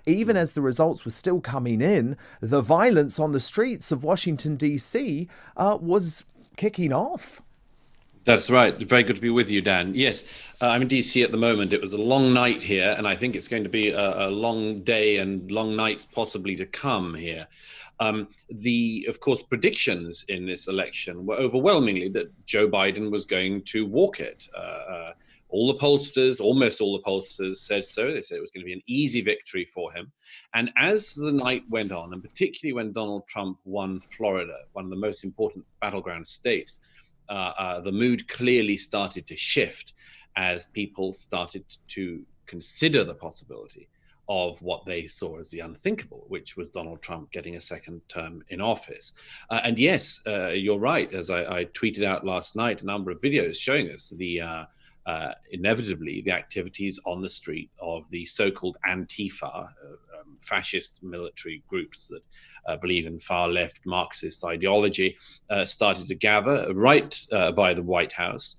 even as the results were still coming in, the violence on the streets of Washington, D.C. Was kicking off. That's right. Very good to be with you, Dan. Yes, I'm in DC at the moment. It was a long night here, and I think it's going to be a long day and long nights possibly to come here. Of course, predictions in this election were overwhelmingly that Joe Biden was going to walk it. All the pollsters, almost all the pollsters said so. They said it was going to be an easy victory for him. And as the night went on, and particularly when Donald Trump won Florida, one of the most important battleground states, the mood clearly started to shift as people started to consider the possibility of what they saw as the unthinkable, which was Donald Trump getting a second term in office. And yes, you're right. As I tweeted out last night, a number of videos showing us inevitably the activities on the street of the so-called Antifa, fascist military groups that believe in far-left Marxist ideology, started to gather right by the White House,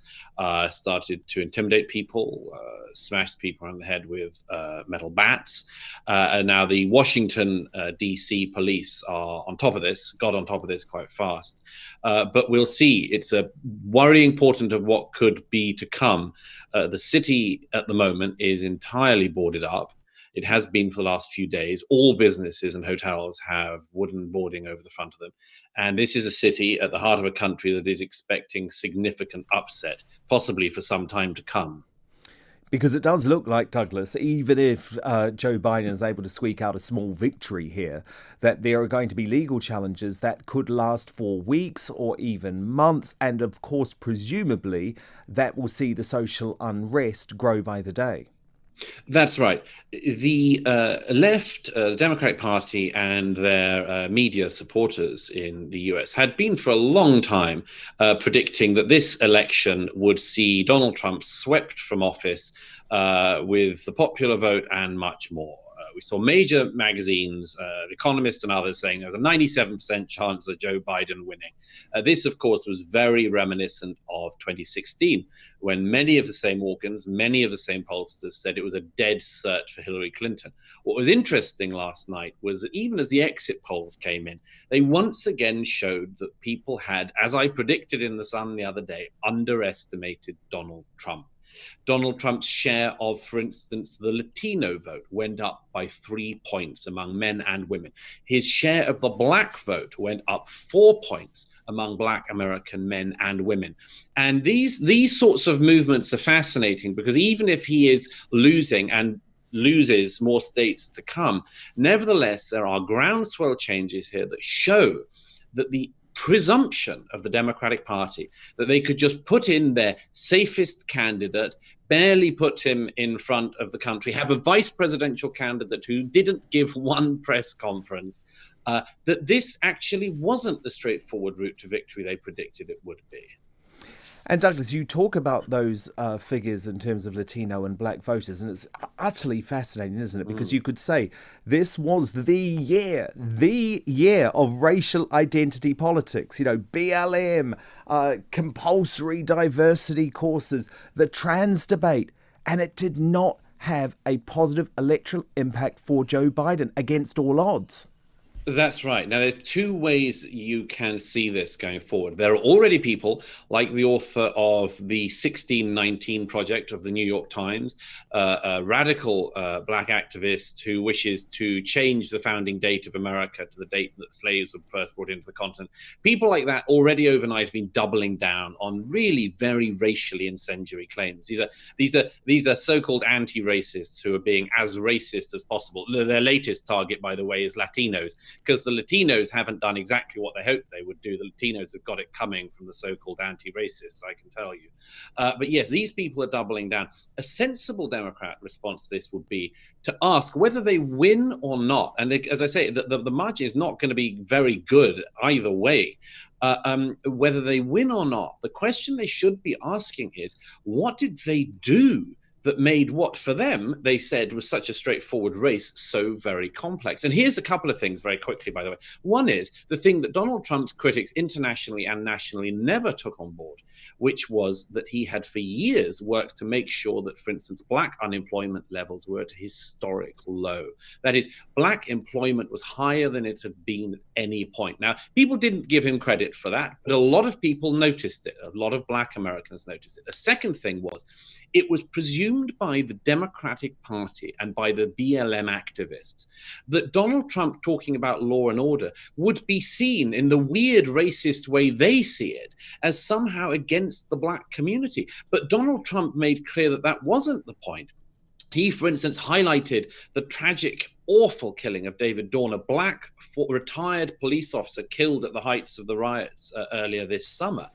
started to intimidate people, smashed people on the head with metal bats. And now the Washington, D.C. police are on top of this, got on top of this quite fast. But we'll see. It's a worrying portent of what could be to come. The city at the moment is entirely boarded up. It has been for the last few days. All businesses and hotels have wooden boarding over the front of them. And this is a city at the heart of a country that is expecting significant upset, possibly for some time to come. Because it does look like, Douglas, even if Joe Biden is able to squeak out a small victory here, that there are going to be legal challenges that could last for weeks or even months. And of course, presumably, that will see the social unrest grow by the day. That's right. The left, the Democratic Party and their media supporters in the US had been for a long time predicting that this election would see Donald Trump swept from office with the popular vote and much more. We saw major magazines, Economist and others, saying there was a 97% chance of Joe Biden winning. This, of course, was very reminiscent of 2016, when many of the same organs, many of the same pollsters said it was a dead cert for Hillary Clinton. What was interesting last night was that even as the exit polls came in, they once again showed that people had, as I predicted in The Sun the other day, underestimated Donald Trump. Donald Trump's share of, for instance, the Latino vote went up by 3 points among men and women. His share of the black vote went up 4 points among black American men and women. And these sorts of movements are fascinating because even if he is losing and loses more states to come, nevertheless, there are groundswell changes here that show that the presumption of the Democratic Party that they could just put in their safest candidate, barely put him in front of the country, have a vice presidential candidate who didn't give one press conference, that this actually wasn't the straightforward route to victory they predicted it would be. And Douglas, you talk about those figures in terms of Latino and black voters, and it's utterly fascinating, isn't it? Because you could say this was the year of racial identity politics, you know, BLM, compulsory diversity courses, the trans debate, and it did not have a positive electoral impact for Joe Biden against all odds. That's right. Now, there's two ways you can see this going forward. There are already people like the author of the 1619 Project of the New York Times, a radical black activist who wishes to change the founding date of America to the date that slaves were first brought into the continent. People like that already overnight have been doubling down on really very racially incendiary claims. These are so-called anti-racists who are being as racist as possible. Their latest target, by the way, is Latinos, because the Latinos haven't done exactly what they hoped they would do. The Latinos have got it coming from the so-called anti-racists, I can tell you. But yes, these people are doubling down. A sensible Democrat response to this would be to ask whether they win or not. And as I say, the margin is not going to be very good either way. Whether they win or not, the question they should be asking is, what did they do that made what for them they said was such a straightforward race so very complex. And here's a couple of things very quickly, by the way. One is the thing that Donald Trump's critics internationally and nationally never took on board, which was that he had for years worked to make sure that, for instance, black unemployment levels were at a historic low. That is, black employment was higher than it had been at any point. Now, people didn't give him credit for that, but a lot of people noticed it. A lot of black Americans noticed it. A second thing was, it was presumed by the Democratic Party and by the BLM activists that Donald Trump talking about law and order would be seen in the weird racist way they see it as somehow against the black community. But Donald Trump made clear that that wasn't the point. He, for instance, highlighted the tragic, awful killing of David Dorn, a black retired police officer killed at the heights of the riots earlier this summer.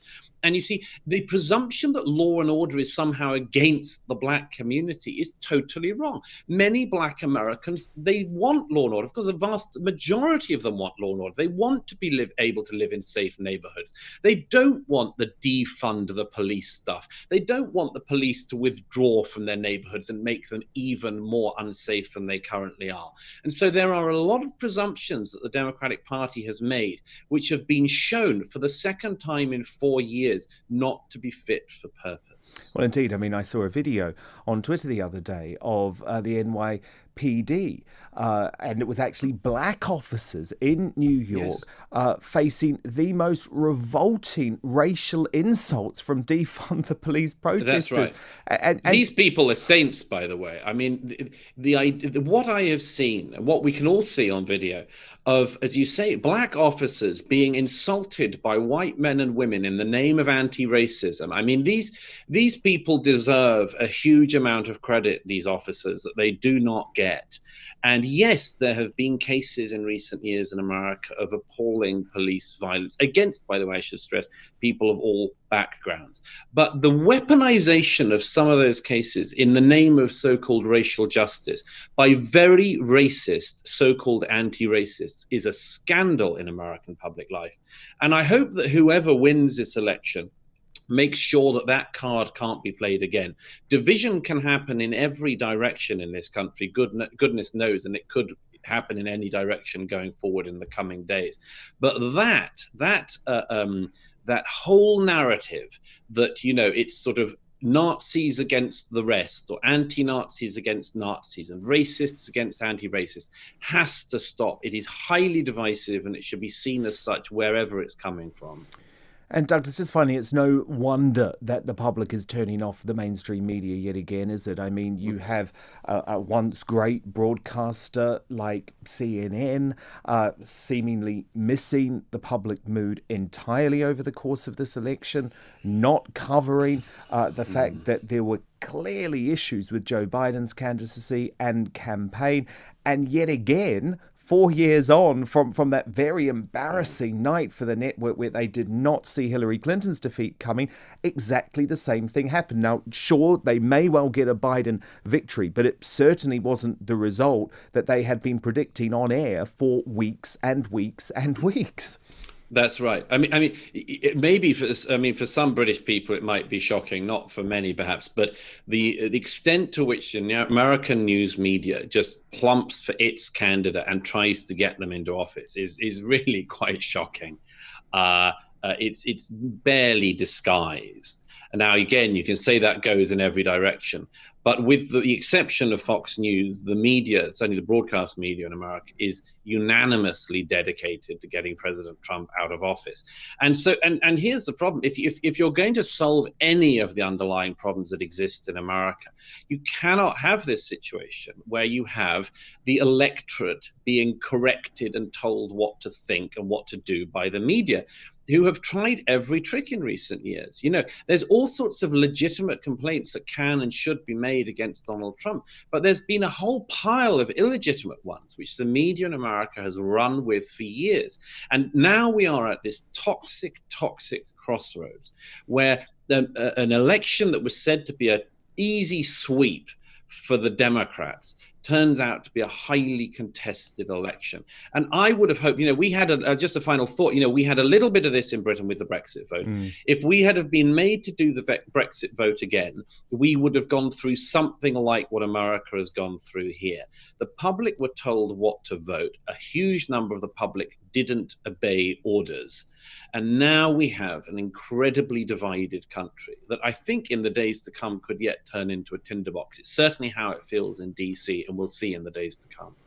And you see, the presumption that law and order is somehow against the black community is totally wrong. Many black Americans, they want law and order because the vast majority of them want law and order. They want to be able to live in safe neighborhoods. They don't want the defund the police stuff. They don't want the police to withdraw from their neighborhoods and make them even more unsafe than they currently are. And so there are a lot of presumptions that the Democratic Party has made, which have been shown for the second time in 4 years not to be fit for purpose. Well, indeed. I mean, I saw a video on Twitter the other day of the NYPD, and it was actually black officers in New York facing the most revolting racial insults from defund the police protesters. That's right. And these people are saints, by the way. I mean, what I have seen, and what we can all see on video of, as you say, black officers being insulted by white men and women in the name of anti-racism. I mean, these people deserve a huge amount of credit, these officers, that they do not get. And yes, there have been cases in recent years in America of appalling police violence against, by the way, I should stress, people of all backgrounds. But the weaponization of some of those cases in the name of so-called racial justice by very racist, so-called anti-racists is a scandal in American public life. And I hope that whoever wins this election make sure that that card can't be played again. Division can happen in every direction in this country, goodness knows, and it could happen in any direction going forward in the coming days. But that whole narrative that, you know, it's sort of Nazis against the rest, or anti-Nazis against Nazis, and racists against anti-racists, has to stop. It is highly divisive, and it should be seen as such wherever it's coming from. And Doug, it's just funny, it's no wonder that the public is turning off the mainstream media yet again, is it? I mean, you have a once great broadcaster like CNN seemingly missing the public mood entirely over the course of this election, not covering the fact that there were clearly issues with Joe Biden's candidacy and campaign. And yet again, 4 years on from that very embarrassing night for the network where they did not see Hillary Clinton's defeat coming, exactly the same thing happened. Now, sure, they may well get a Biden victory, but it certainly wasn't the result that they had been predicting on air for weeks and weeks and weeks. That's right. I mean, it maybe for some British people it might be shocking, not for many perhaps, but the extent to which the American news media just plumps for its candidate and tries to get them into office is really quite shocking. It's barely disguised. And now, again, you can say that goes in every direction. But with the exception of Fox News, the media, certainly the broadcast media in America, is unanimously dedicated to getting President Trump out of office. And so, and here's the problem. If you're going to solve any of the underlying problems that exist in America, you cannot have this situation where you have the electorate being corrected and told what to think and what to do by the media, who have tried every trick in recent years. You know, there's all sorts of legitimate complaints that can and should be made against Donald Trump, but there's been a whole pile of illegitimate ones, which the media in America has run with for years. And now we are at this toxic crossroads where an election that was said to be an easy sweep for the Democrats turns out to be a highly contested election. And I would have hoped, we had just a final thought, we had a little bit of this in Britain with the Brexit vote. If we had have been made to do the Brexit vote again, we would have gone through something like what America has gone through here. The public were told what to vote. A huge number of the public didn't obey orders. And now we have an incredibly divided country that I think in the days to come could yet turn into a tinderbox. It's certainly how it feels in DC, and we'll see in the days to come.